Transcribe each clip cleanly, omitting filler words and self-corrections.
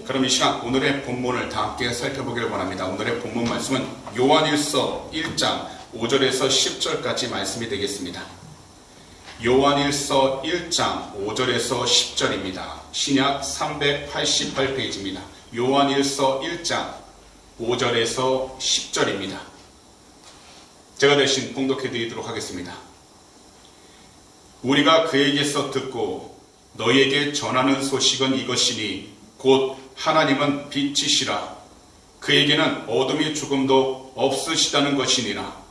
그럼 이 시간 오늘의 본문을 다 함께 살펴보기를 원합니다. 오늘의 본문 말씀은 요한일서 1장 5절에서 10절까지 말씀이 되겠습니다. 요한일서 1장 5절에서 10절입니다. 신약 388페이지입니다. 요한일서 1장 5절에서 10절입니다. 제가 대신 봉독해 드리도록 하겠습니다. 우리가 그에게서 듣고 너희에게 전하는 소식은 이것이니 곧 하나님은 빛이시라. 그에게는 어둠이 조금도 없으시다는 것이니라.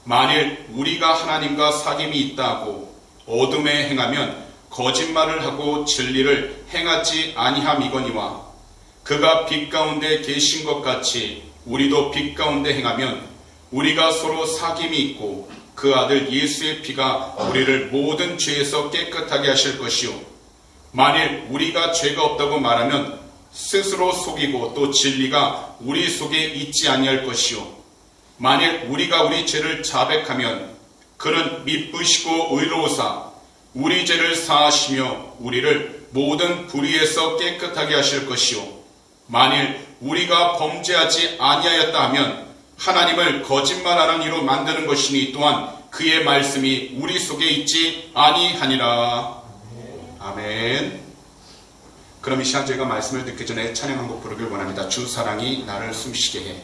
만일 우리가 하나님과 사귐이 있다고 어둠에 행하면 거짓말을 하고 진리를 행하지 아니함이거니와 그가 빛 가운데 계신 것 같이 우리도 빛 가운데 행하면 우리가 서로 사귐이 있고 그 아들 예수의 피가 우리를 모든 죄에서 깨끗하게 하실 것이요 만일 우리가 죄가 없다고 말하면 스스로 속이고 또 진리가 우리 속에 있지 아니할 것이요 만일 우리가 우리 죄를 자백하면 그는 미쁘시고 의로우사 우리 죄를 사하시며 우리를 모든 불의에서 깨끗하게 하실 것이요 만일 우리가 범죄하지 아니하였다 하면 하나님을 거짓말하는 이로 만드는 것이니 또한 그의 말씀이 우리 속에 있지 아니하니라. 아멘. 그럼 이 시간 저희가 말씀을 듣기 전에 찬양 한 곡 부르길 원합니다. 주 사랑이 나를 숨쉬게 해.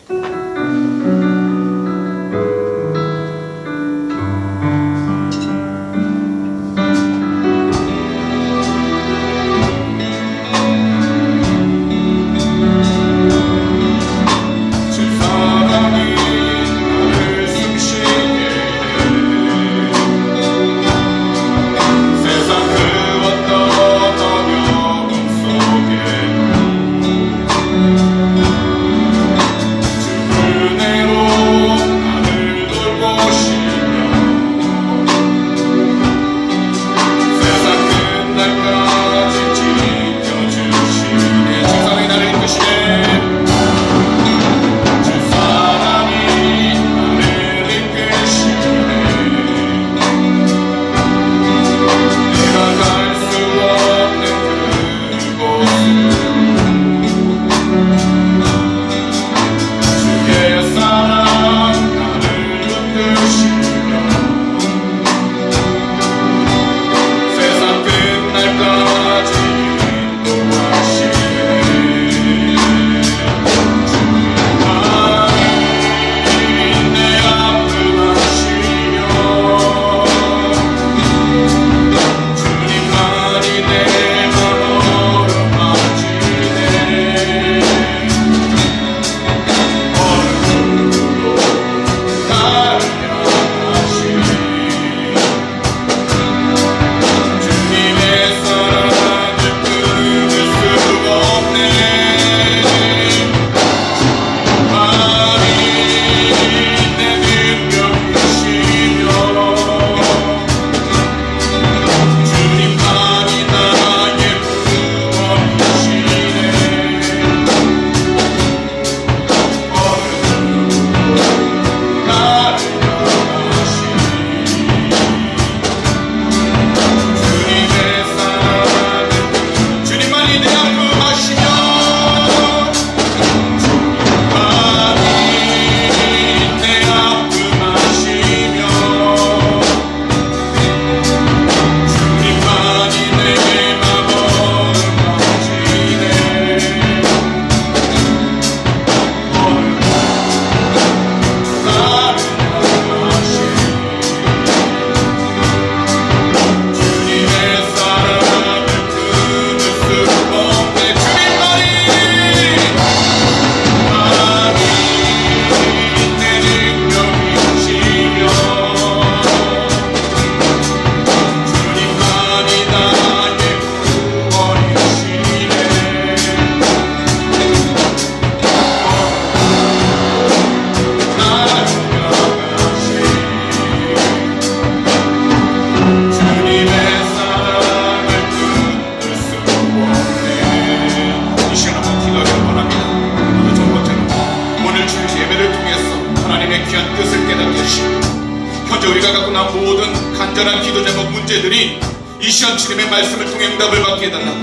간절한 기도 제목 문제들이 이 시간 주님의 말씀을 통해 응답을 받게 해달라고.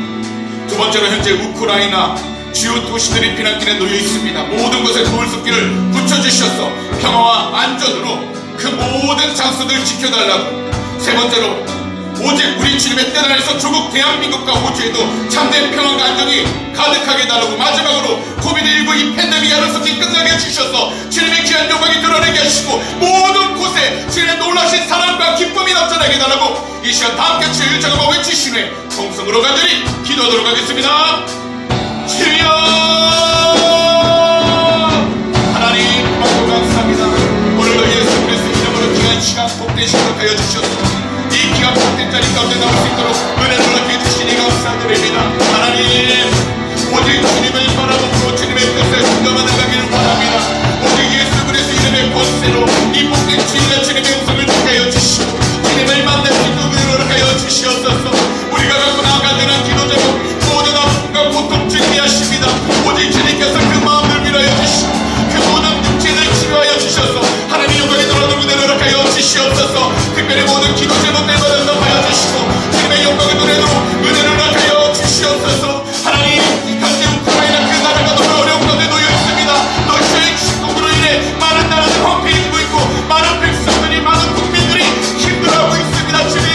두 번째로 현재 우크라이나 주요 도시들이 비난길에 놓여 있습니다. 모든 것에 도울 숲길을 붙여주셔서 평화와 안전으로 그 모든 장소들을 지켜달라고. 세 번째로, 오직 우리 주님의 뜻 안에서 조국 대한민국과 호주에도 참된 평화와 안정이 가득하게 달라고. 마지막으로 코비드19 이 팬데믹이 하루속히 끝나게 해주셔서 주님의 귀한 영광이 드러내게 하시고 모든 곳에 주님의 놀라신 사랑과 기쁨이 나타나게 달라고. 이 시간 다 함께 주의 일정을 외치신 후에 통성으로 간절히 기도하도록 하겠습니다. 주여 하나님 고맙고 감사합니다. 오늘도 예수 그리스도 이름으로 귀한 시간 복된 시간 하여 주셔서 이 귀한 복된 자리 가운데 나올 수 있도록 은혜를 허락해 주시니 감사드립니다. 하나님 오직 주님을 바라보고 주님의 뜻에 순종하는 가기를 원합니다. 오직 예수 그리스도 이름의 권세로 이 복된 주일날 주님의 음성을 듣게 하여 주시고 주님을 만날 수 있도록 은혜를 허락하여 주시옵소서. 우리가 갖고 나아가는 기도 제목 모든 아픔과 고통 주님이 하십니다. 오직 주님께서 그 마음을 위로하여 주시고 그 모든 문제를 치료하여 주셔서 하나님의 영광에 돌아오는 은혜를 허락하여 주시옵소서. 특별히 모든 기도 제목들 받아서 하여 주시고 주님의 영광에 돌아오도록 은혜를 허락하여 주시옵소서. 하나님 현재 우크라이나 그 나라가 너무 어려운 가운데 놓여 있습니다. 러시아의 침공으로 인해 많은 나라들 황폐해지고 있고 많은 백성들이 많은 국민들이 힘들어하고 있습니다. 주님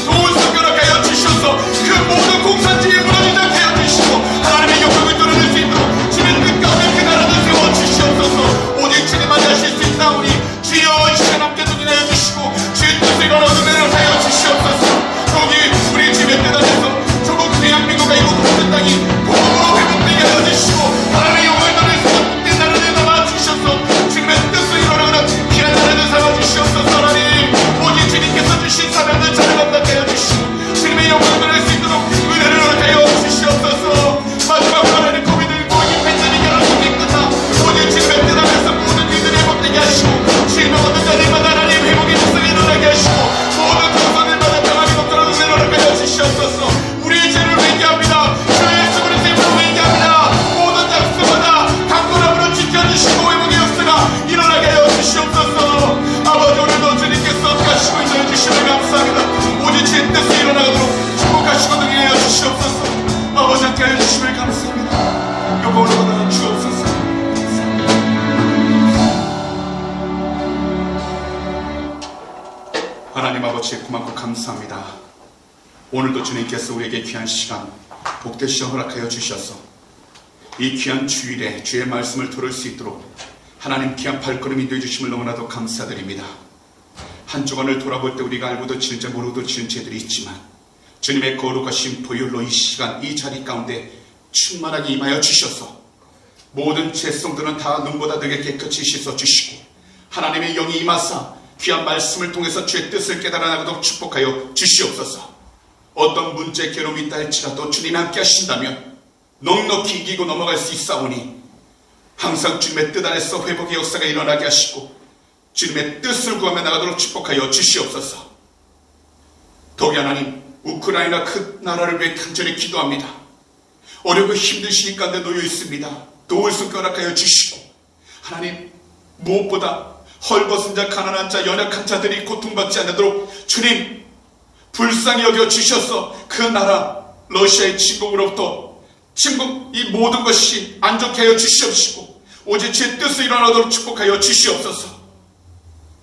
도울 수 허락하여 주셔서 그 모든 공산주의 무너지지 않게 하여 주시고 하나님의 영광을 드러낼 수 있도록 주님 뜻 가운데 그 나라를 세워 주시옵소서. 오직 주님만이 하실 수 있사오니 주여 이 시간 함께 동행하여 주시고 주의 뜻을 이루어 은혜를 하여 주시옵소서. 거기 우리 주님의 뜻 안에서 조국 대한민국과 이곳 모든 땅이 복음으로 회복되게 하여 주시고 하나님의 영광을 드러낼 수 있는 복된 나라를 삼아 주셔서 주님의 뜻을 이루어가는 귀한 나라를 삼아 주시옵소서. 하나님 오직 주님께서 주신 사명을 잘 감당하게 하여 주시고 주님의 영광을 드러낼 수 있도록 은혜를 허락하여 주시옵소서. 마지막으로 하나님 코비드19 이 팬데믹이 하루속히 끝나 오직 주님의 뜻 안에서 모든 일들이 회복되게 하시고 주님의 모든 자들마다 하나님 회복의 목소리 일어나게 하시고 모든 동선들마다 평안이 먹도록 은혜를 허락하여 주시옵소서. 우리의 죄를 회개합니다. 주 예수 그리스도의 이름으로 회개합니다. 모든 장소마다 강건함으로 지켜주시고 회복의 역사가 일어나게 하여 주시옵소서. 아버지 오늘도 주님께서 가시고 인도해 주시면 감사합니다. 오직 주의 뜻이 일어나도록 축복하시고 능력하여 주시옵소서. 아버지 함께 하여 주시면 감사합니다. 영광을 받아 주옵소서. 하나님 아버지 고맙고 감사합니다. 오늘도 주님께서 우리에게 귀한 시간 복된 시간 허락하여 주셔서 이 귀한 주일에 주의 말씀을 들을 수 있도록 하나님 귀한 발걸음 인도해 주심을 너무나도 감사드립니다. 한 주간을 돌아볼 때 우리가 알고도 지은 모르고도 지은 죄들이 있지만 주님의 거룩하신 보혈로 이 시간 이 자리 가운데 충만하게 임하여 주셔서 모든 죄성들은 다 눈보다 되게 깨끗이 씻어주시고 하나님의 영이 임하사 귀한 말씀을 통해서 주의 뜻을 깨달아나도록 축복하여 주시옵소서. 어떤 문제 괴로움이 있다 할지라도 주님이 함께 하신다면 넉넉히 이기고 넘어갈 수 있사오니 항상 주님의 뜻 안에서 회복의 역사가 일어나게 하시고 주님의 뜻을 구하며 나가도록 축복하여 주시옵소서. 더욱이 하나님 우크라이나 그 나라를 위해 간절히 기도합니다. 어렵고 힘든 시기 가운데 놓여 있습니다. 도울 수 허락하여 주시고 하나님 무엇보다 헐벗은 자 가난한 자 연약한 자들이 고통받지 않도록 주님 불쌍히 여겨 주셔서 그 나라 러시아의 침공으로부터 침공 이 모든 것이 안좋게 하여 주시옵시고 오직 주의 뜻을 일어나도록 축복하여 주시옵소서.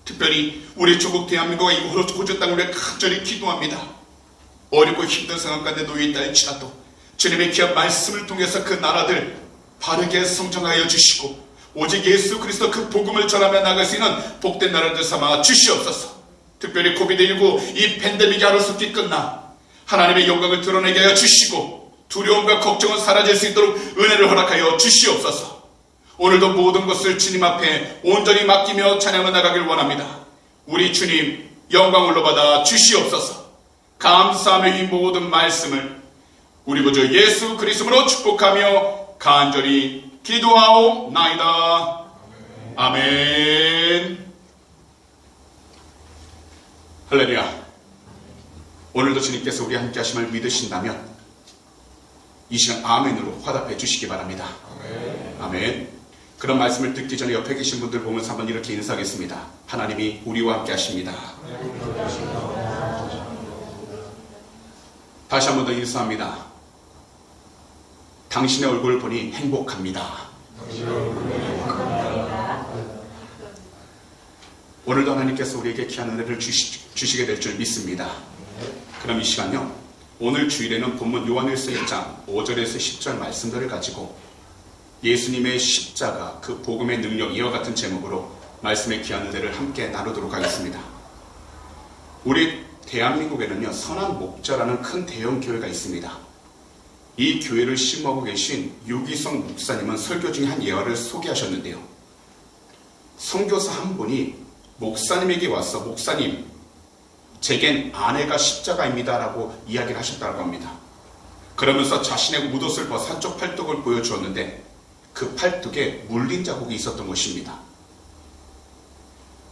특별히 우리 조국 대한민국과 이 호주 땅을 위해 간절히 기도합니다. 어렵고 힘든 상황 가운데 놓여있다 할지라도 주님의 귀한 말씀을 통해서 그 나라들 바르게 성장하여 주시고 오직 예수 그리스도 그 복음을 전하며 나갈 수 있는 복된 나라들 삼아 주시옵소서. 특별히 코비드19 이 팬데믹이 하루속히 끝나 하나님의 영광을 드러내게 하여 주시고 두려움과 걱정은 사라질 수 있도록 은혜를 허락하여 주시옵소서. 오늘도 모든 것을 주님 앞에 온전히 맡기며 찬양하며 나가길 원합니다. 우리 주님 영광 올려받아 주시옵소서. 감사하며 이 모든 말씀을 우리 구주 예수 그리스도로 축복하며 간절히 기도하옵나이다. 아멘. 할렐루야. 오늘도 주님께서 우리 함께 하심을 믿으신다면 이 시간 아멘으로 화답해 주시기 바랍니다. 아멘. 그런 말씀을 듣기 전에 옆에 계신 분들 보면서 한번 이렇게 인사하겠습니다. 하나님이 우리와 함께 하십니다. 다시 한 번 더 인사합니다. 당신의 얼굴을 보니 행복합니다. 오늘도 하나님께서 우리에게 귀한 은혜를 주시게 될 줄 믿습니다. 그럼 이 시간요, 오늘 주일에는 본문 요한일서 1장 5절에서 10절 말씀들을 가지고 예수님의 십자가, 그 복음의 능력, 이와 같은 제목으로 말씀의 귀한 은혜를 함께 나누도록 하겠습니다. 우리 대한민국에는요, 선한 목자라는 큰 대형 교회가 있습니다. 이 교회를 심어오고 계신 유기성 목사님은 설교 중에 한 예화를 소개하셨는데요. 선교사 한 분이 목사님에게 와서, 목사님, 제겐 아내가 십자가입니다 라고 이야기를 하셨다고 합니다. 그러면서 자신의 웃옷을 벗어 한쪽 팔뚝을 보여주었는데 그 팔뚝에 물린 자국이 있었던 것입니다.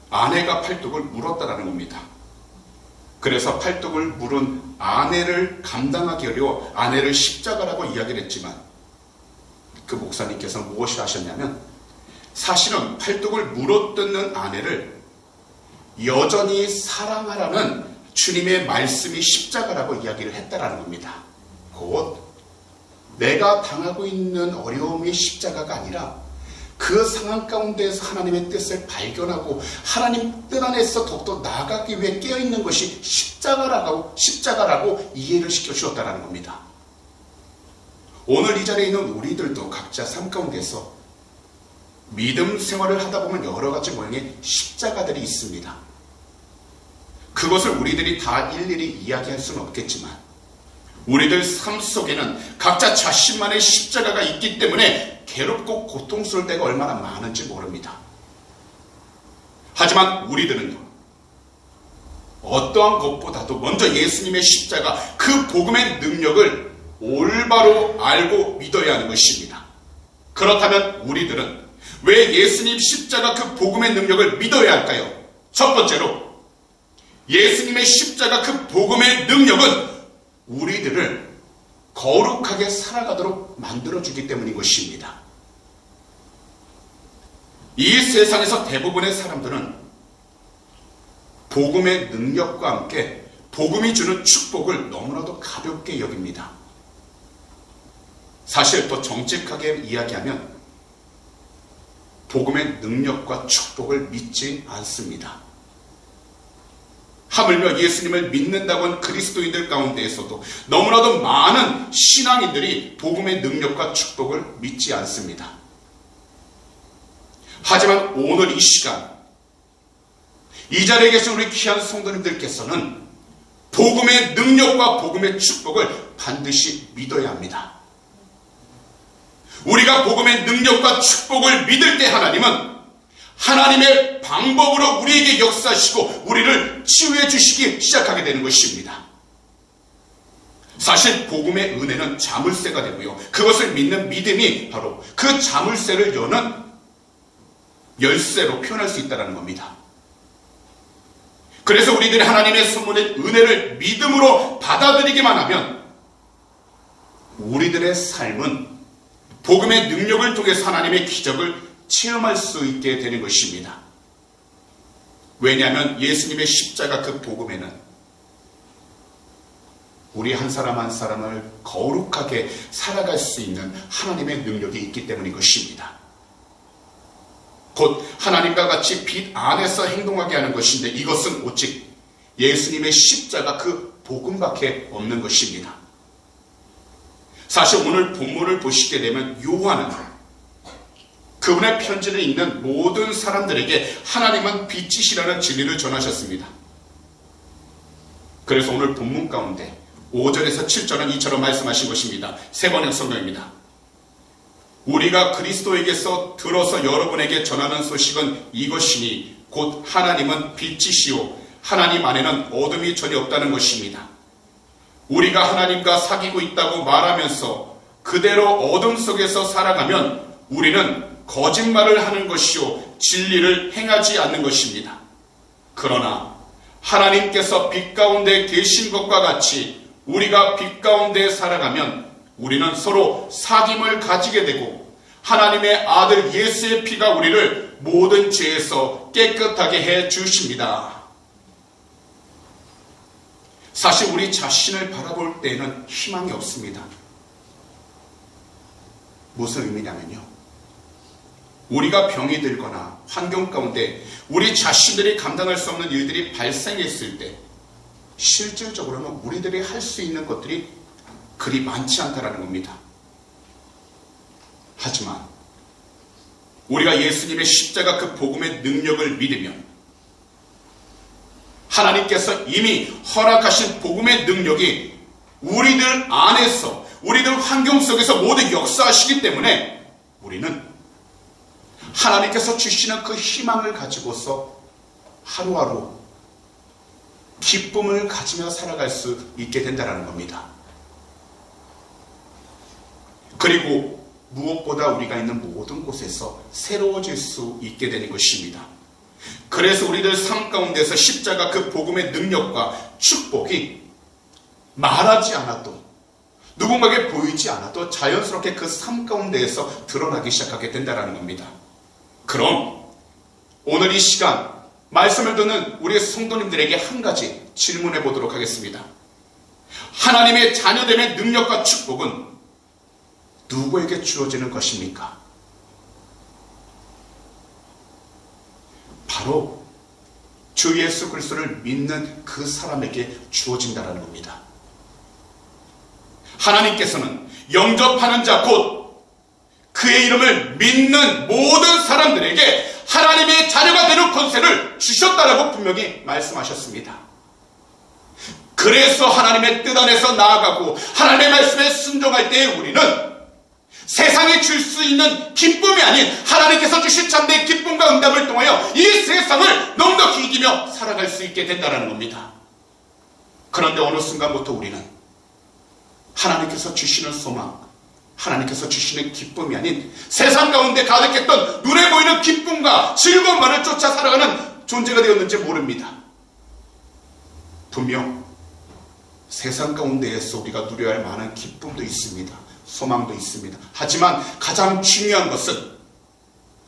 아내가 팔뚝을 물었다라는 겁니다. 그래서 팔뚝을 물은 아내를 감당하기 어려워 아내를 십자가라고 이야기를 했지만, 그 목사님께서 무엇을 하셨냐면 사실은 팔뚝을 물어뜯는 아내를 여전히 사랑하라는 주님의 말씀이 십자가라고 이야기를 했다라는 겁니다. 곧 내가 당하고 있는 어려움이 십자가가 아니라 그 상황 가운데에서 하나님의 뜻을 발견하고 하나님 뜻 안에서 더욱더 나아가기 위해 깨어있는 것이 십자가라고 이해를 시켜주었다는 겁니다. 오늘 이 자리에 있는 우리들도 각자 삶 가운데서 믿음 생활을 하다 보면 여러 가지 모양의 십자가들이 있습니다. 그것을 우리들이 다 일일이 이야기할 수는 없겠지만 우리들 삶 속에는 각자 자신만의 십자가가 있기 때문에 괴롭고 고통스러울 때가 얼마나 많은지 모릅니다. 하지만 우리들은요, 어떠한 것보다도 먼저 예수님의 십자가, 그 복음의 능력을 올바로 알고 믿어야 하는 것입니다. 그렇다면 우리들은 왜 예수님 십자가 그 복음의 능력을 믿어야 할까요? 첫 번째로, 예수님의 십자가 그 복음의 능력은 우리들을 거룩하게 살아가도록 만들어주기 때문인 것입니다. 이 세상에서 대부분의 사람들은 복음의 능력과 함께 복음이 주는 축복을 너무나도 가볍게 여깁니다. 사실 더 정직하게 이야기하면 복음의 능력과 축복을 믿지 않습니다. 하물며 예수님을 믿는다고 한 그리스도인들 가운데에서도 너무나도 많은 신앙인들이 복음의 능력과 축복을 믿지 않습니다. 하지만 오늘 이 시간, 이 자리에 계신 우리 귀한 성도님들께서는 복음의 능력과 복음의 축복을 반드시 믿어야 합니다. 우리가 복음의 능력과 축복을 믿을 때 하나님은 하나님의 방법으로 우리에게 역사하시고 우리를 치유해 주시기 시작하게 되는 것입니다. 사실 복음의 은혜는 자물쇠가 되고요, 그것을 믿는 믿음이 바로 그 자물쇠를 여는 열쇠로 표현할 수 있다는 겁니다. 그래서 우리들이 하나님의 선물의 은혜를 믿음으로 받아들이기만 하면 우리들의 삶은 복음의 능력을 통해서 하나님의 기적을 체험할 수 있게 되는 것입니다. 왜냐하면 예수님의 십자가 그 복음에는 우리 한 사람 한 사람을 거룩하게 살아갈 수 있는 하나님의 능력이 있기 때문인 것입니다. 곧 하나님과 같이 빛 안에서 행동하게 하는 것인데, 이것은 오직 예수님의 십자가 그 복음밖에 없는 것입니다. 사실 오늘 본문을 보시게 되면 요한은 그분의 편지를 읽는 모든 사람들에게 하나님은 빛이시라는 진리를 전하셨습니다. 그래서 오늘 본문 가운데 5절에서 7절은 이처럼 말씀하신 것입니다. 세 번역 성경입니다. 우리가 그리스도에게서 들어서 여러분에게 전하는 소식은 이것이니 곧 하나님은 빛이시오 하나님 안에는 어둠이 전혀 없다는 것입니다. 우리가 하나님과 사귀고 있다고 말하면서 그대로 어둠 속에서 살아가면 우리는 거짓말을 하는 것이요 진리를 행하지 않는 것입니다. 그러나 하나님께서 빛 가운데 계신 것과 같이 우리가 빛 가운데 살아가면 우리는 서로 사귐을 가지게 되고 하나님의 아들 예수의 피가 우리를 모든 죄에서 깨끗하게 해 주십니다. 사실 우리 자신을 바라볼 때에는 희망이 없습니다. 무슨 의미냐면요, 우리가 병이 들거나 환경 가운데 우리 자신들이 감당할 수 없는 일들이 발생했을 때 실질적으로는 우리들이 할 수 있는 것들이 그리 많지 않다라는 겁니다. 하지만 우리가 예수님의 십자가 그 복음의 능력을 믿으면 하나님께서 이미 허락하신 복음의 능력이 우리들 안에서, 우리들 환경 속에서 모두 역사하시기 때문에 우리는 하나님께서 주시는 그 희망을 가지고서 하루하루 기쁨을 가지며 살아갈 수 있게 된다는 겁니다. 그리고 무엇보다 우리가 있는 모든 곳에서 새로워질 수 있게 되는 것입니다. 그래서 우리들 삶 가운데서 십자가 그 복음의 능력과 축복이 말하지 않아도, 누군가에게 보이지 않아도 자연스럽게 그 삶 가운데에서 드러나기 시작하게 된다는 겁니다. 그럼 오늘 이 시간 말씀을 듣는 우리 성도님들에게 한 가지 질문해 보도록 하겠습니다. 하나님의 자녀됨의 능력과 축복은 누구에게 주어지는 것입니까? 바로 주 예수 그리스도를 믿는 그 사람에게 주어진다는 겁니다. 하나님께서는 영접하는 자, 곧 그의 이름을 믿는 모든 사람들에게 하나님의 자녀가 되는 권세를 주셨다라고 분명히 말씀하셨습니다. 그래서 하나님의 뜻 안에서 나아가고 하나님의 말씀에 순종할 때에 우리는 세상이 줄 수 있는 기쁨이 아닌 하나님께서 주신 참된 기쁨과 응답을 통하여 이 세상을 넉넉히 이기며 살아갈 수 있게 된다는 겁니다. 그런데 어느 순간부터 우리는 하나님께서 주시는 소망, 하나님께서 주시는 기쁨이 아닌 세상 가운데 가득했던 눈에 보이는 기쁨과 즐거움만을 쫓아 살아가는 존재가 되었는지 모릅니다. 분명 세상 가운데에서 우리가 누려야 할 많은 기쁨도 있습니다. 소망도 있습니다. 하지만 가장 중요한 것은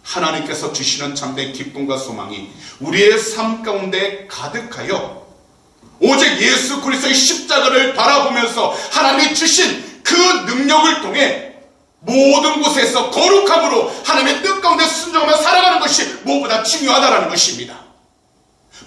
하나님께서 주시는 참된 기쁨과 소망이 우리의 삶 가운데 가득하여 오직 예수 그리스도의 십자가를 바라보면서 하나님이 주신 그 능력을 통해 모든 곳에서 거룩함으로 하나님의 뜻 가운데 순종하며 살아가는 것이 무엇보다 중요하다는 것입니다.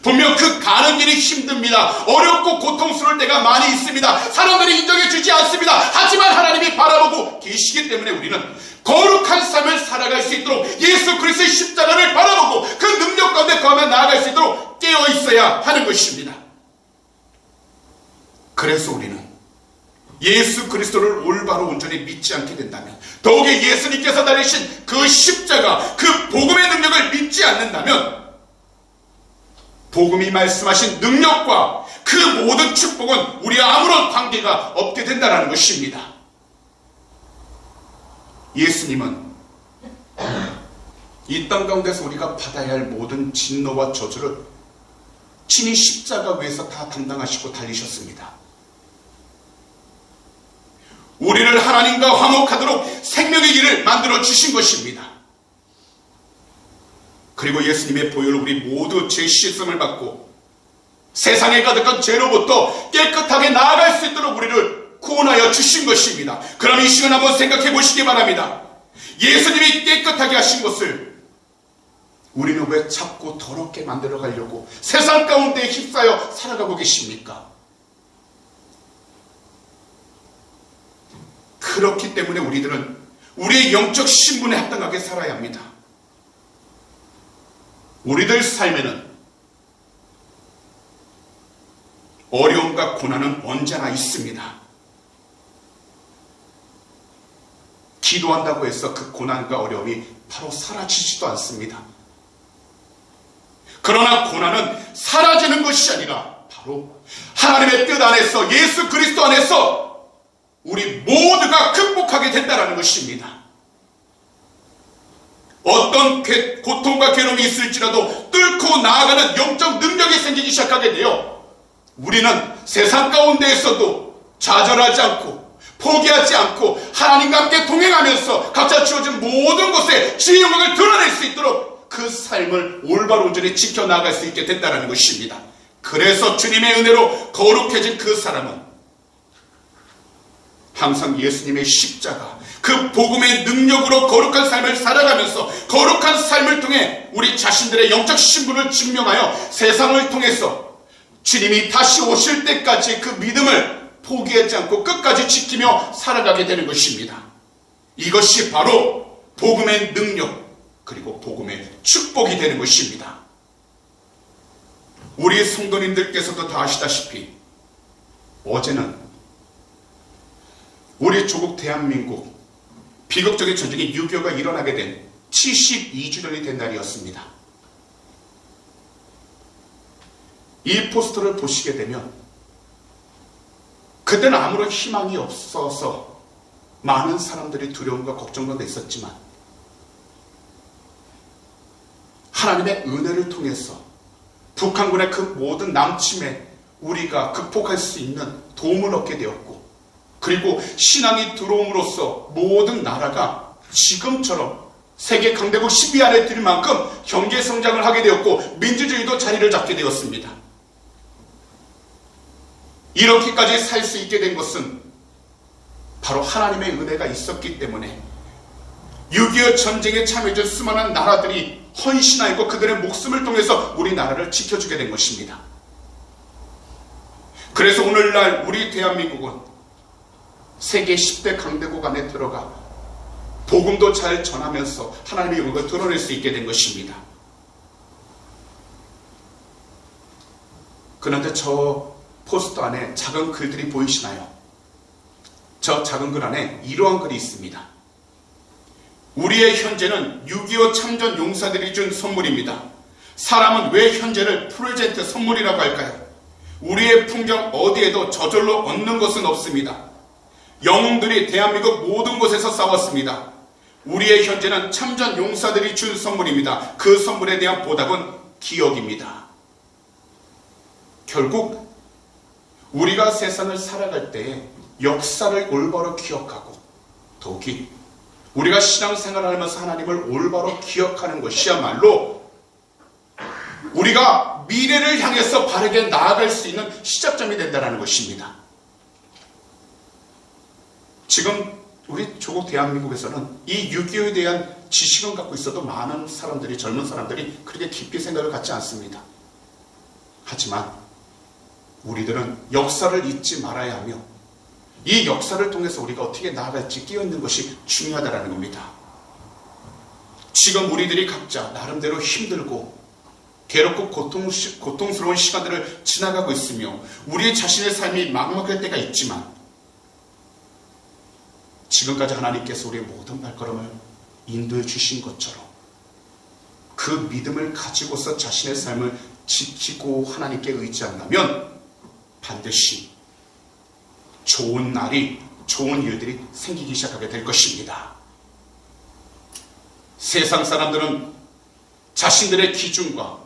분명 그 가는 길이 힘듭니다. 어렵고 고통스러울 때가 많이 있습니다. 사람들이 인정해 주지 않습니다. 하지만 하나님이 바라보고 계시기 때문에 우리는 거룩한 삶을 살아갈 수 있도록 예수 그리스도의 십자가를 바라보고 그 능력 가운데 거하며 나아갈 수 있도록 깨어 있어야 하는 것입니다. 그래서 우리는 예수 그리스도를 올바로 온전히 믿지 않게 된다면, 더욱이 예수님께서 달리신 그 십자가, 그 복음의 능력을 믿지 않는다면 복음이 말씀하신 능력과 그 모든 축복은 우리와 아무런 관계가 없게 된다는 것입니다. 예수님은 이 땅 가운데서 우리가 받아야 할 모든 진노와 저주를 친히 십자가 위에서 다 담당하시고 달리셨습니다. 우리를 하나님과 화목하도록 생명의 길을 만들어 주신 것입니다. 그리고 예수님의 보혈로 우리 모두 죄 씻음을 받고 세상에 가득한 죄로부터 깨끗하게 나아갈 수 있도록 우리를 구원하여 주신 것입니다. 그럼 이 시간 한번 생각해 보시기 바랍니다. 예수님이 깨끗하게 하신 것을 우리는 왜 자꾸 더럽게 만들어 가려고 세상 가운데 휩싸여 살아가고 계십니까? 그렇기 때문에 우리들은 우리의 영적 신분에 합당하게 살아야 합니다. 우리들 삶에는 어려움과 고난은 언제나 있습니다. 기도한다고 해서 그 고난과 어려움이 바로 사라지지도 않습니다. 그러나 고난은 사라지는 것이 아니라 바로 하나님의 뜻 안에서, 예수 그리스도 안에서 우리 모두가 극복하게 된다는 것입니다. 어떤 고통과 괴로움이 있을지라도 뚫고 나아가는 영적 능력이 생기기 시작하게 되어 우리는 세상 가운데에서도 좌절하지 않고 포기하지 않고 하나님과 함께 동행하면서 각자 주어진 모든 곳에 주의 영광을 드러낼 수 있도록 그 삶을 올바로 온전히 지켜나갈 수 있게 된다는 것입니다. 그래서 주님의 은혜로 거룩해진 그 사람은 항상 예수님의 십자가, 그 그 복음의 능력으로 거룩한 삶을 살아가면서 거룩한 삶을 통해 우리 자신들의 영적 신분을 증명하여 세상을 통해서 주님이 다시 오실 때까지 그 믿음을 포기하지 않고 끝까지 지키며 살아가게 되는 것입니다. 이것이 바로 복음의 능력 그리고 복음의 축복이 되는 것입니다. 우리 성도님들께서도 다 아시다시피 어제는 우리 조국 대한민국 비극적인 전쟁이 6.25가 일어나게 된 72주년이 된 날이었습니다. 이 포스터를 보시게 되면 그때는 아무런 희망이 없어서 많은 사람들이 두려움과 걱정도 있었지만 하나님의 은혜를 통해서 북한군의 그 모든 남침에 우리가 극복할 수 있는 도움을 얻게 되었고 그리고 신앙이 들어옴으로써 모든 나라가 지금처럼 세계 강대국 10위 안에 들 만큼 경제 성장을 하게 되었고 민주주의도 자리를 잡게 되었습니다. 이렇게까지 살 수 있게 된 것은 바로 하나님의 은혜가 있었기 때문에 6.25 전쟁에 참여해준 수많은 나라들이 헌신하였고 그들의 목숨을 통해서 우리나라를 지켜주게 된 것입니다. 그래서 오늘날 우리 대한민국은 세계 10대 강대국 안에 들어가 복음도 잘 전하면서 하나님의 영광을 드러낼 수 있게 된 것입니다. 그런데 저 포스터 안에 작은 글들이 보이시나요? 저 작은 글 안에 이러한 글이 있습니다. 우리의 현재는 6.25 참전 용사들이 준 선물입니다. 사람은 왜 현재를 프레젠트 선물이라고 할까요? 우리의 풍경 어디에도 저절로 얻는 것은 없습니다. 영웅들이 대한민국 모든 곳에서 싸웠습니다. 우리의 현재는 참전 용사들이 준 선물입니다. 그 선물에 대한 보답은 기억입니다. 결국 우리가 세상을 살아갈 때에 역사를 올바로 기억하고 더욱이 우리가 신앙생활을 하면서 하나님을 올바로 기억하는 것이야말로 우리가 미래를 향해서 바르게 나아갈 수 있는 시작점이 된다는 것입니다. 지금 우리 조국 대한민국에서는 이 6.25에 대한 지식은 갖고 있어도 많은 사람들이, 젊은 사람들이 그렇게 깊이 생각을 갖지 않습니다. 하지만 우리들은 역사를 잊지 말아야 하며 이 역사를 통해서 우리가 어떻게 나아갈지 깨어있는 것이 중요하다는 겁니다. 지금 우리들이 각자 나름대로 힘들고 괴롭고 고통스러운 시간들을 지나가고 있으며 우리 자신의 삶이 막막할 때가 있지만 지금까지 하나님께서 우리의 모든 발걸음을 인도해 주신 것처럼 그 믿음을 가지고서 자신의 삶을 지키고 하나님께 의지한다면 반드시 좋은 날이, 좋은 일들이 생기기 시작하게 될 것입니다. 세상 사람들은 자신들의 기준과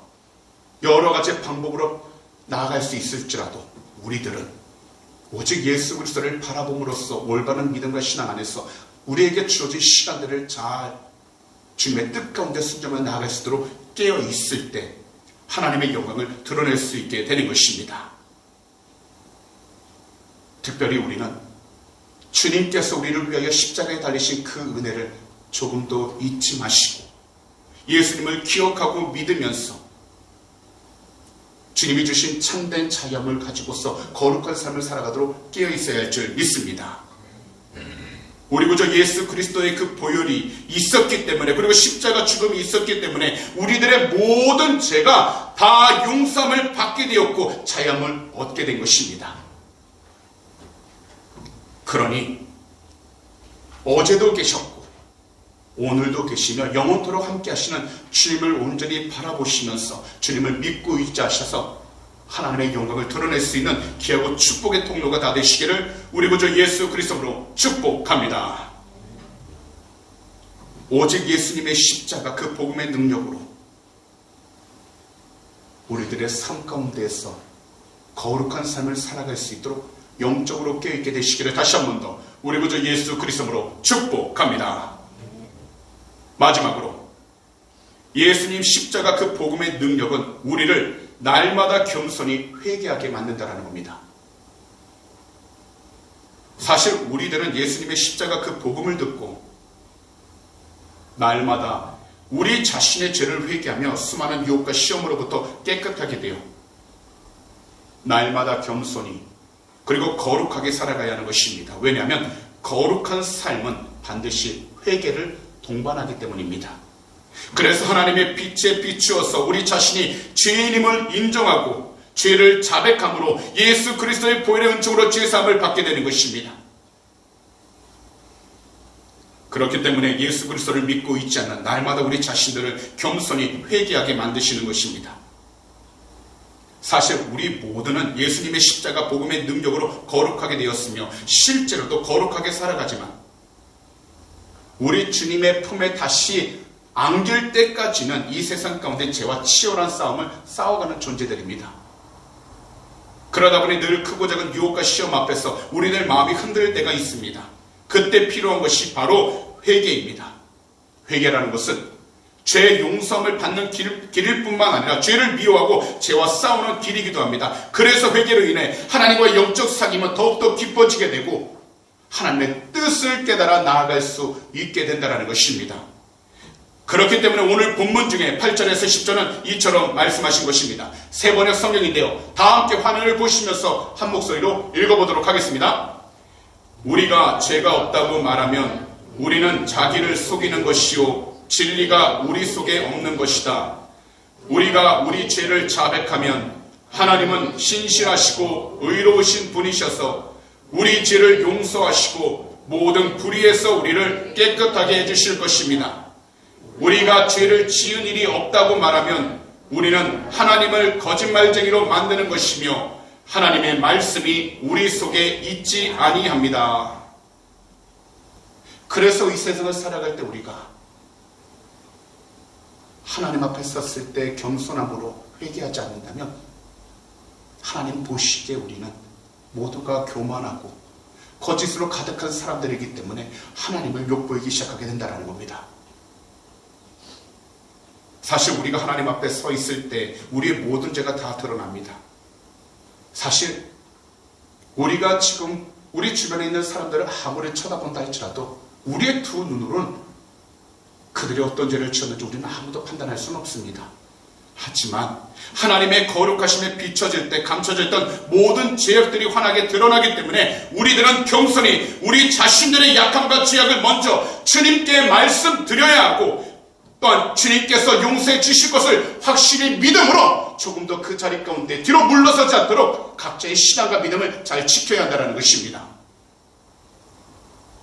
여러 가지 방법으로 나아갈 수 있을지라도 우리들은 오직 예수 그리스도를 바라봄으로써 올바른 믿음과 신앙 안에서 우리에게 주어진 시간들을 잘 주님의 뜻 가운데 순종하며 나아갈 수 있도록 깨어 있을 때 하나님의 영광을 드러낼 수 있게 되는 것입니다. 특별히 우리는 주님께서 우리를 위하여 십자가에 달리신 그 은혜를 조금도 잊지 마시고 예수님을 기억하고 믿으면서 주님이 주신 참된 자유함을 가지고서 거룩한 삶을 살아가도록 깨어 있어야 할 줄 믿습니다. 우리 구주 예수 그리스도의 그 보혈이 있었기 때문에 그리고 십자가 죽음이 있었기 때문에 우리들의 모든 죄가 다 용서함을 받게 되었고 자유함을 얻게 된 것입니다. 그러니 어제도 계셨고 오늘도 계시며 영원토록 함께 하시는 주님을 온전히 바라보시면서 주님을 믿고 의지하셔서 하나님의 영광을 드러낼 수 있는 귀하고 축복의 통로가 다 되시기를 우리 구주 예수 그리스도로 축복합니다. 오직 예수님의 십자가 그 복음의 능력으로 우리들의 삶 가운데에서 거룩한 삶을 살아갈 수 있도록 영적으로 깨어있게 되시기를 다시 한 번 더 우리 구주 예수 그리스도로 축복합니다. 마지막으로 예수님 십자가 그 복음의 능력은 우리를 날마다 겸손히 회개하게 만든다는 겁니다. 사실 우리들은 예수님의 십자가 그 복음을 듣고 날마다 우리 자신의 죄를 회개하며 수많은 유혹과 시험으로부터 깨끗하게 되어 날마다 겸손히 그리고 거룩하게 살아가야 하는 것입니다. 왜냐하면 거룩한 삶은 반드시 회개를 동반하기 때문입니다. 그래서 하나님의 빛에 비추어서 우리 자신이 죄인임을 인정하고 죄를 자백함으로 예수 그리스도의 보혈의 은총으로 죄사함을 받게 되는 것입니다. 그렇기 때문에 예수 그리스도를 믿고 있지 않는 날마다 우리 자신들을 겸손히 회개하게 만드시는 것입니다. 사실 우리 모두는 예수님의 십자가 복음의 능력으로 거룩하게 되었으며 실제로도 거룩하게 살아가지만 우리 주님의 품에 다시 안길 때까지는 이 세상 가운데 죄와 치열한 싸움을 싸워가는 존재들입니다. 그러다 보니 늘 크고 작은 유혹과 시험 앞에서 우리들 마음이 흔들릴 때가 있습니다. 그때 필요한 것이 바로 회개입니다. 회개라는 것은 죄 용서함을 받는 길일 뿐만 아니라 죄를 미워하고 죄와 싸우는 길이기도 합니다. 그래서 회개로 인해 하나님과의 영적 사귐은 더욱더 깊어지게 되고 하나님의 뜻을 깨달아 나아갈 수 있게 된다는 것입니다. 그렇기 때문에 오늘 본문 중에 8절에서 10절은 이처럼 말씀하신 것입니다. 세 번역 성경인데요. 다 함께 화면을 보시면서 한 목소리로 읽어보도록 하겠습니다. 우리가 죄가 없다고 말하면 우리는 자기를 속이는 것이요 진리가 우리 속에 없는 것이다. 우리가 우리 죄를 자백하면 하나님은 신실하시고 의로우신 분이셔서 우리 죄를 용서하시고 모든 불의에서 우리를 깨끗하게 해주실 것입니다. 우리가 죄를 지은 일이 없다고 말하면 우리는 하나님을 거짓말쟁이로 만드는 것이며 하나님의 말씀이 우리 속에 있지 아니합니다. 그래서 이 세상을 살아갈 때 우리가 하나님 앞에 섰을 때 겸손함으로 회개하지 않는다면 하나님 보시기에 우리는 모두가 교만하고 거짓으로 가득한 사람들이기 때문에 하나님을 욕보이기 시작하게 된다는 겁니다. 사실 우리가 하나님 앞에 서 있을 때 우리의 모든 죄가 다 드러납니다. 사실 우리가 지금 우리 주변에 있는 사람들을 아무리 쳐다본다 할지라도 우리의 두 눈으로는 그들이 어떤 죄를 지었는지 우리는 아무도 판단할 수는 없습니다. 하지만 하나님의 거룩하심에 비춰질 때 감춰져 있던 모든 죄악들이 환하게 드러나기 때문에 우리들은 겸손히 우리 자신들의 약함과 죄악을 먼저 주님께 말씀드려야 하고 또한 주님께서 용서해 주실 것을 확실히 믿음으로 조금 더 그 자리 가운데 뒤로 물러서지 않도록 각자의 신앙과 믿음을 잘 지켜야 한다는 것입니다.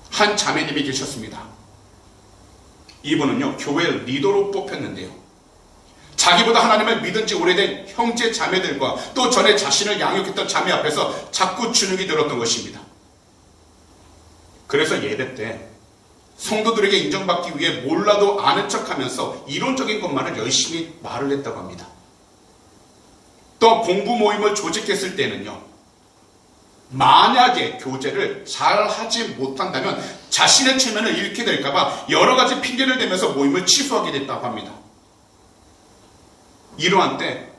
한 자매님이 계셨습니다. 이분은요 교회 리더로 뽑혔는데요, 자기보다 하나님을 믿은 지 오래된 형제 자매들과 또 전에 자신을 양육했던 자매 앞에서 자꾸 주눅이 들었던 것입니다. 그래서 예배 때 성도들에게 인정받기 위해 몰라도 아는 척하면서 이론적인 것만을 열심히 말을 했다고 합니다. 또 공부 모임을 조직했을 때는요, 만약에 교제를 잘 하지 못한다면 자신의 체면을 잃게 될까봐 여러 가지 핑계를 대면서 모임을 취소하게 됐다고 합니다. 이러한 때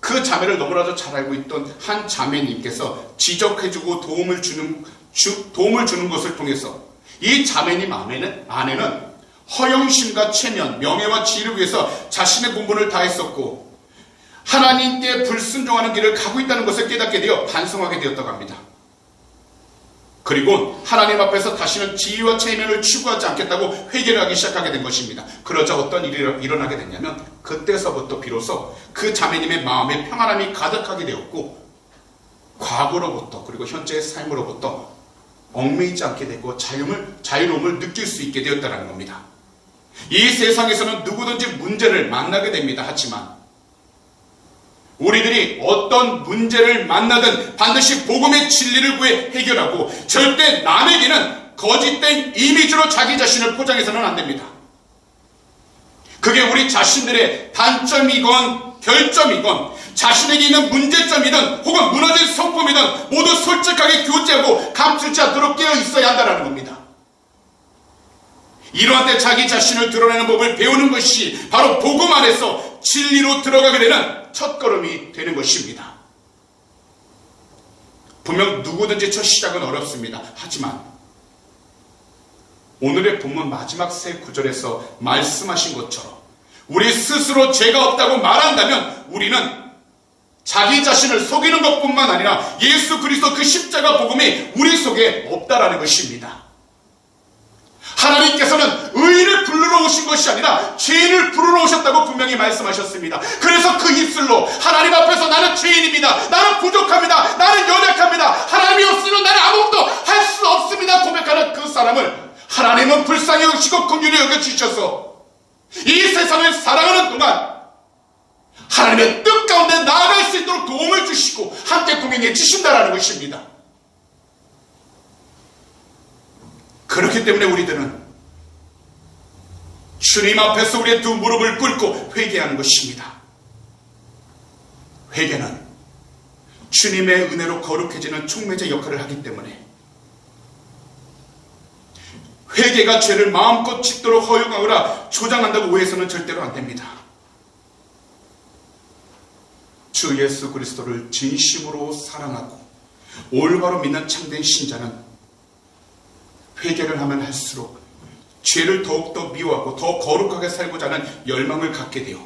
그 자매를 너무나도 잘 알고 있던 한 자매님께서 지적해주고 도움을 주는 것을 통해서 이 자매님 아내는 허영심과 체면, 명예와 지위를 위해서 자신의 본분을 다했었고 하나님께 불순종하는 길을 가고 있다는 것을 깨닫게 되어 반성하게 되었다고 합니다. 그리고 하나님 앞에서 다시는 지위와 체면을 추구하지 않겠다고 회개를 하기 시작하게 된 것입니다. 그러자 어떤 일이 일어나게 됐냐면 그때서부터 비로소 그 자매님의 마음에 평안함이 가득하게 되었고 과거로부터 그리고 현재의 삶으로부터 얽매이지 않게 되고 자유로움을 느낄 수 있게 되었다는 겁니다. 이 세상에서는 누구든지 문제를 만나게 됩니다. 하지만 우리들이 어떤 문제를 만나든 반드시 복음의 진리를 구해 해결하고 절대 남에게는 거짓된 이미지로 자기 자신을 포장해서는 안 됩니다. 그게 우리 자신들의 단점이건 결점이건 자신에게 있는 문제점이든 혹은 무너진 성품이든 모두 솔직하게 교제하고 감추지 않도록 깨어 있어야 한다는 겁니다. 이러한 때 자기 자신을 드러내는 법을 배우는 것이 바로 복음 안에서 진리로 들어가게 되는 첫걸음이 되는 것입니다. 분명 누구든지 첫 시작은 어렵습니다. 하지만 오늘의 본문 마지막 세 구절에서 말씀하신 것처럼 우리 스스로 죄가 없다고 말한다면 우리는 자기 자신을 속이는 것뿐만 아니라 예수 그리스도 그 십자가 복음이 우리 속에 없다라는 것입니다. 하나님께서는 의인을 부르러 오신 것이 아니라 죄인을 부르러 오셨다고 분명히 말씀하셨습니다. 그래서 그 입술로 하나님 앞에서 나는 죄인입니다. 나는 부족합니다. 나는 연약합니다. 하나님이 없으면 나는 아무것도 할 수 없습니다. 고백하는 그 사람을 하나님은 불쌍히 여기시고 긍휼히 여겨주셔서 이 세상을 살아가는 동안 하나님의 뜻 가운데 나아갈 수 있도록 도움을 주시고 함께 동행해 주신다라는 것입니다. 그렇기 때문에 우리들은 주님 앞에서 우리의 두 무릎을 꿇고 회개하는 것입니다. 회개는 주님의 은혜로 거룩해지는 촉매제 역할을 하기 때문에 회개가 죄를 마음껏 짓도록 허용하거나 조장한다고 오해해서는 절대로 안 됩니다. 주 예수 그리스도를 진심으로 사랑하고 올바로 믿는 참된 신자는 회개를 하면 할수록 죄를 더욱더 미워하고 더 거룩하게 살고자 하는 열망을 갖게 되어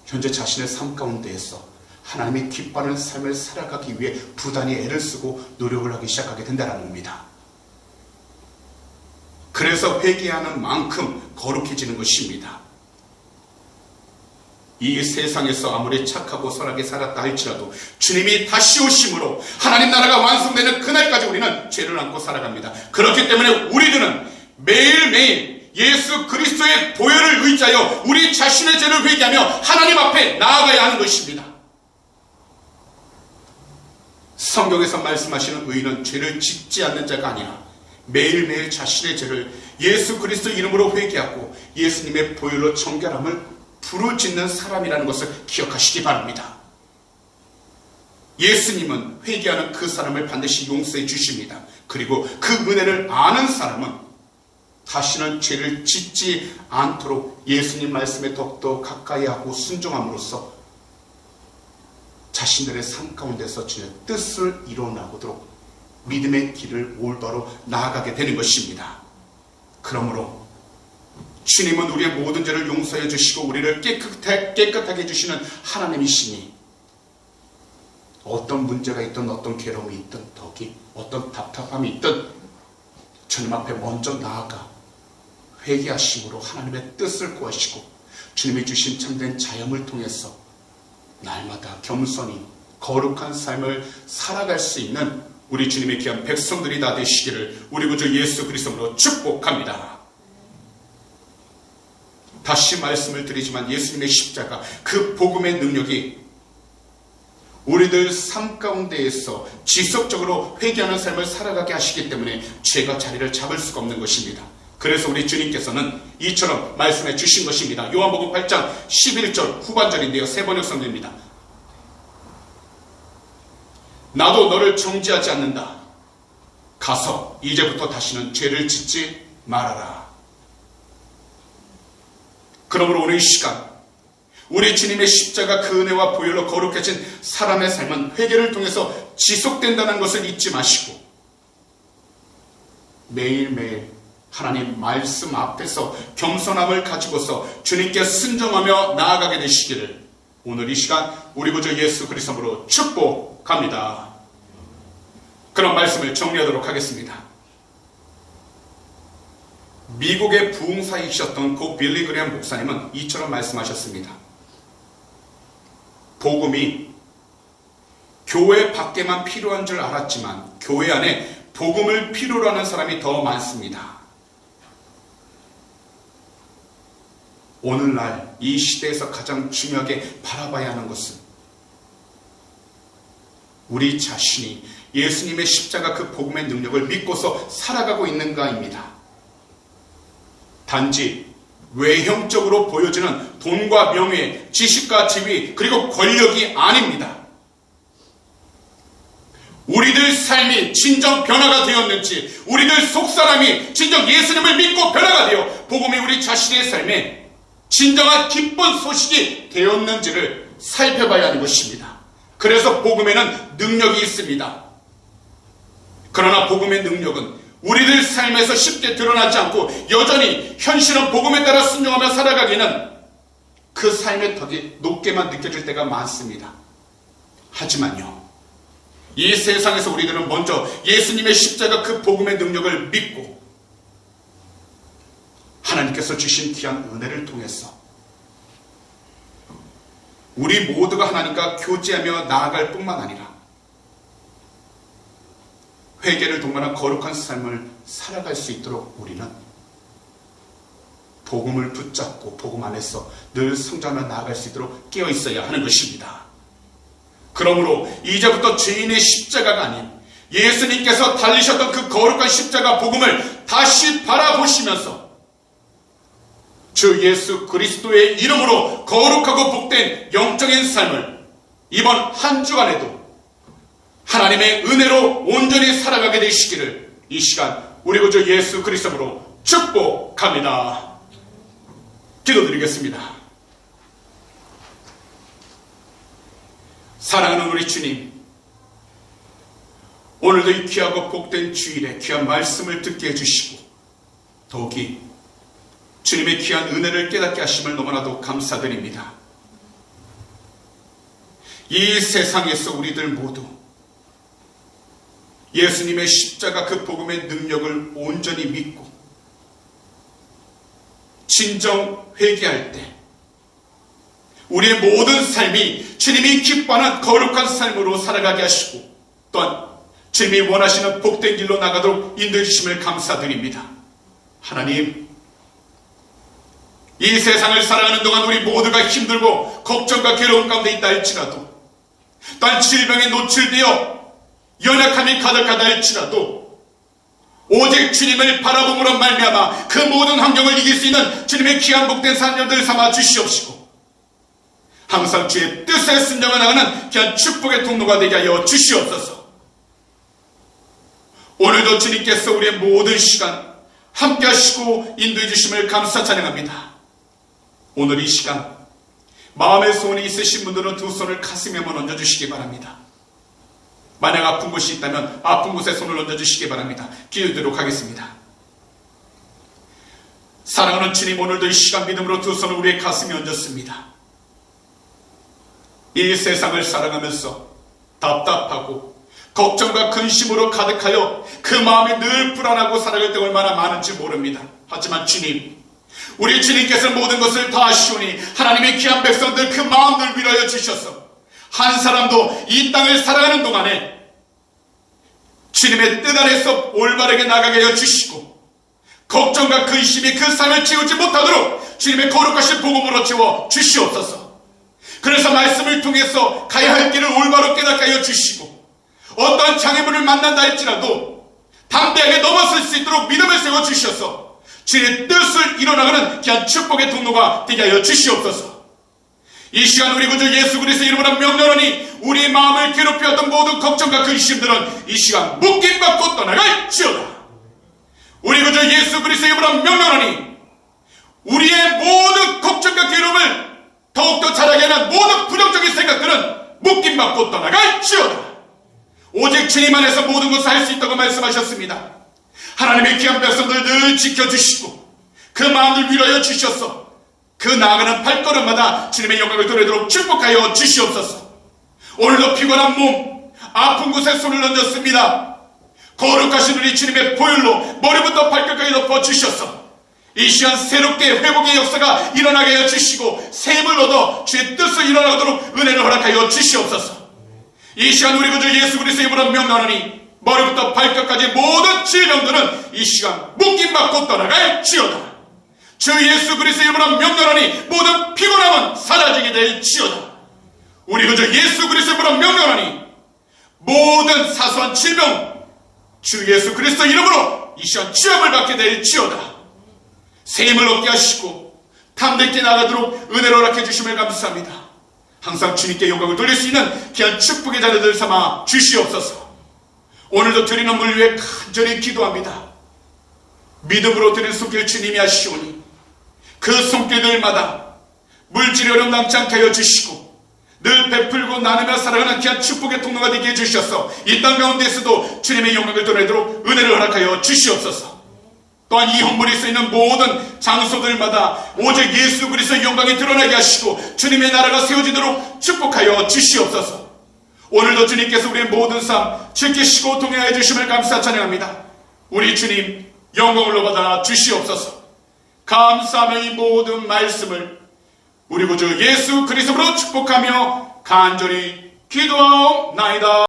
현재 자신의 삶 가운데에서 하나님이 기뻐하는 삶을 살아가기 위해 부단히 애를 쓰고 노력을 하기 시작하게 된다는 겁니다. 그래서 회개하는 만큼 거룩해지는 것입니다. 이 세상에서 아무리 착하고 선하게 살았다 할지라도 주님이 다시 오심으로 하나님 나라가 완성되는 그날까지 우리는 죄를 안고 살아갑니다. 그렇기 때문에 우리들은 매일매일 예수 그리스도의 보혈을 의지하여 우리 자신의 죄를 회개하며 하나님 앞에 나아가야 하는 것입니다. 성경에서 말씀하시는 의인은 죄를 짓지 않는 자가 아니라 매일매일 자신의 죄를 예수 그리스도 이름으로 회개하고 예수님의 보혈로 정결함을 부르짖는 사람이라는 것을 기억하시기 바랍니다. 예수님은 회개하는 그 사람을 반드시 용서해 주십니다. 그리고 그 은혜를 아는 사람은 다시는 죄를 짓지 않도록 예수님 말씀에 더욱더 가까이 하고 순종함으로써 자신들의 삶 가운데서 주의 뜻을 이뤄나가도록 믿음의 길을 올바로 나아가게 되는 것입니다. 그러므로 주님은 우리의 모든 죄를 용서해 주시고 우리를 깨끗하게 해주시는 하나님이시니 어떤 문제가 있든 어떤 괴로움이 있든 덕이 어떤 답답함이 있든 주님 앞에 먼저 나아가 회개하심으로 하나님의 뜻을 구하시고 주님이 주신 참된 자염을 통해서 날마다 겸손히 거룩한 삶을 살아갈 수 있는 우리 주님의 귀한 백성들이 다 되시기를 우리 구주 예수 그리스도로 축복합니다. 다시 말씀을 드리지만 예수님의 십자가 그 복음의 능력이 우리들 삶 가운데에서 지속적으로 회개하는 삶을 살아가게 하시기 때문에 죄가 자리를 잡을 수가 없는 것입니다. 그래서 우리 주님께서는 이처럼 말씀해 주신 것입니다. 요한복음 8장 11절 후반절인데요. 세 번역 성경입니다. 나도 너를 정죄하지 않는다. 가서 이제부터 다시는 죄를 짓지 말아라. 그러므로 오늘 이 시간 우리 주님의 십자가 그 은혜와 보혈로 거룩해진 사람의 삶은 회개를 통해서 지속된다는 것을 잊지 마시고 매일매일 하나님 말씀 앞에서 겸손함을 가지고서 주님께 순종하며 나아가게 되시기를 오늘 이 시간 우리 구주 예수 그리스도로 축복합니다. 그런 말씀을 정리하도록 하겠습니다. 미국의 부흥사이셨던 고 빌리 그레엄 목사님은 이처럼 말씀하셨습니다. 복음이 교회 밖에만 필요한 줄 알았지만 교회 안에 복음을 필요로 하는 사람이 더 많습니다. 오늘날 이 시대에서 가장 중요하게 바라봐야 하는 것은 우리 자신이 예수님의 십자가 그 복음의 능력을 믿고서 살아가고 있는가입니다. 단지 외형적으로 보여지는 돈과 명예, 지식과 지위, 그리고 권력이 아닙니다. 우리들 삶이 진정 변화가 되었는지, 우리들 속사람이 진정 예수님을 믿고 변화가 되어 복음이 우리 자신의 삶에 진정한 기쁜 소식이 되었는지를 살펴봐야 하는 것입니다. 그래서 복음에는 능력이 있습니다. 그러나 복음의 능력은 우리들 삶에서 쉽게 드러나지 않고 여전히 현실은 복음에 따라 순종하며 살아가기는 그 삶의 덕이 높게만 느껴질 때가 많습니다. 하지만요, 이 세상에서 우리들은 먼저 예수님의 십자가 그 복음의 능력을 믿고 하나님께서 주신 귀한 은혜를 통해서 우리 모두가 하나님과 교제하며 나아갈 뿐만 아니라 회개를 동반한 거룩한 삶을 살아갈 수 있도록 우리는 복음을 붙잡고 복음 안에서 늘 성장하며 나아갈 수 있도록 깨어 있어야 하는 것입니다. 그러므로 이제부터 죄인의 십자가가 아닌 예수님께서 달리셨던 그 거룩한 십자가 복음을 다시 바라보시면서 주 예수 그리스도의 이름으로 거룩하고 복된 영적인 삶을 이번 한 주간에도 하나님의 은혜로 온전히 살아가게 되시기를 이 시간 우리 구주 예수 그리스도로 축복합니다. 기도드리겠습니다. 사랑하는 우리 주님, 오늘도 이 귀하고 복된 주일에 귀한 말씀을 듣게 해주시고 더욱이 주님의 귀한 은혜를 깨닫게 하심을 너무나도 감사드립니다. 이 세상에서 우리들 모두 예수님의 십자가 그 복음의 능력을 온전히 믿고 진정 회개할 때 우리의 모든 삶이 주님이 기뻐하는 거룩한 삶으로 살아가게 하시고 또한 주님이 원하시는 복된 길로 나가도록 인도해 주심을 감사드립니다. 하나님, 이 세상을 살아가는 동안 우리 모두가 힘들고 걱정과 괴로움 가운데 있다 할지라도 또한 질병에 노출되어 연약함이 가득하다 할지라도 오직 주님을 바라봄으로 말미암아 그 모든 환경을 이길 수 있는 주님의 귀한 복된 자녀들 삼아 주시옵시고 항상 주의 뜻에 순종해 나가는 귀한 축복의 통로가 되게 하여 주시옵소서. 오늘도 주님께서 우리의 모든 시간 함께 하시고 인도해 주심을 감사 찬양합니다. 오늘 이 시간 마음의 소원이 있으신 분들은 두 손을 가슴에 한번 얹어주시기 바랍니다. 만약 아픈 곳이 있다면 아픈 곳에 손을 얹어주시기 바랍니다. 기도드리도록 하겠습니다. 사랑하는 주님, 오늘도 이 시간 믿음으로 두 손을 우리의 가슴에 얹었습니다. 이 세상을 살아가면서 답답하고 걱정과 근심으로 가득하여 그 마음이 늘 불안하고 살아갈 때 얼마나 많은지 모릅니다. 하지만 주님, 우리 주님께서 모든 것을 다 아시오니 하나님의 귀한 백성들 그 마음들 위로하여 주셔서 한 사람도 이 땅을 살아가는 동안에 주님의 뜻 안에서 올바르게 나가게 하여 주시고 걱정과 근심이 그 삶을 채우지 못하도록 주님의 거룩하신 복음으로 채워 주시옵소서. 그래서 말씀을 통해서 가야 할 길을 올바로 깨닫게 하여 주시고 어떠한 장애물을 만난다 할지라도 담대하게 넘어설 수 있도록 믿음을 세워 주셔서 주님의 뜻을 이뤄나가는 귀한 축복의 통로가 되게 하여 주시옵소서. 이 시간 우리 구주 예수 그리스도의 이름으로 명령하니 우리 마음을 괴롭히었던 모든 걱정과 근심들은 이 시간 묶임받고 떠나갈지어다. 우리 구주 예수 그리스도의 이름으로 명령하니 우리의 모든 걱정과 괴로움을 더욱더 자라게 하는 모든 부정적인 생각들은 묶임받고 떠나갈지어다. 오직 주님 안에서 모든 것을 할 수 있다고 말씀하셨습니다. 하나님의 귀한 백성들 늘 지켜주시고 그 마음을 위로하여 주셔서 그 나아가는 발걸음마다 주님의 영광을 드리도록 축복하여 주시옵소서. 오늘도 피곤한 몸, 아픈 곳에 손을 얹었습니다. 거룩하신 우리 주님의 보혈로 머리부터 발끝까지 덮어주셔서 이 시간 새롭게 회복의 역사가 일어나게 하여 주시고 새 힘을 얻어 주의 뜻을 일어나도록 은혜를 허락하여 주시옵소서. 이 시간 우리 구주 예수 그리스도의 이름으로 명령하니 머리부터 발끝까지 모든 질병들은 이 시간 묶임받고 떠나갈지어다. 주 예수 그리스도의 이름으로 명령하니 모든 피곤함은 사라지게 될지어다. 우리 구주 예수 그리스도의 이름으로 명령하니 모든 사소한 질병 주 예수 그리스도의 이름으로 이 시간 치유함을 받게 될지어다. 새 힘을 얻게 하시고 담대히 나가도록 은혜를 허락해 주심을 감사합니다. 항상 주님께 영광을 돌릴 수 있는 귀한 축복의 자녀들 삼아 주시옵소서. 오늘도 드리는 물 위해 간절히 기도합니다. 믿음으로 드린 손길 주님이 하시오니 그 손길들마다 물질이 어려움 남지 않게 하여 주시고 늘 베풀고 나누며 살아가는 귀한 축복의 통로가 되게 해주셔서 이 땅 가운데에서도 주님의 영광을 드러내도록 은혜를 허락하여 주시옵소서. 또한 이 헌물이 쓰이는 모든 장소들마다 오직 예수 그리스도의 영광이 드러나게 하시고 주님의 나라가 세워지도록 축복하여 주시옵소서. 오늘도 주님께서 우리의 모든 삶 지키시고 동행하여 주심을 감사 찬양합니다. 우리 주님 영광을 받아 주시옵소서. 감사하며 이 모든 말씀을 우리 구주 예수 그리스도로 축복하며 간절히 기도하옵나이다.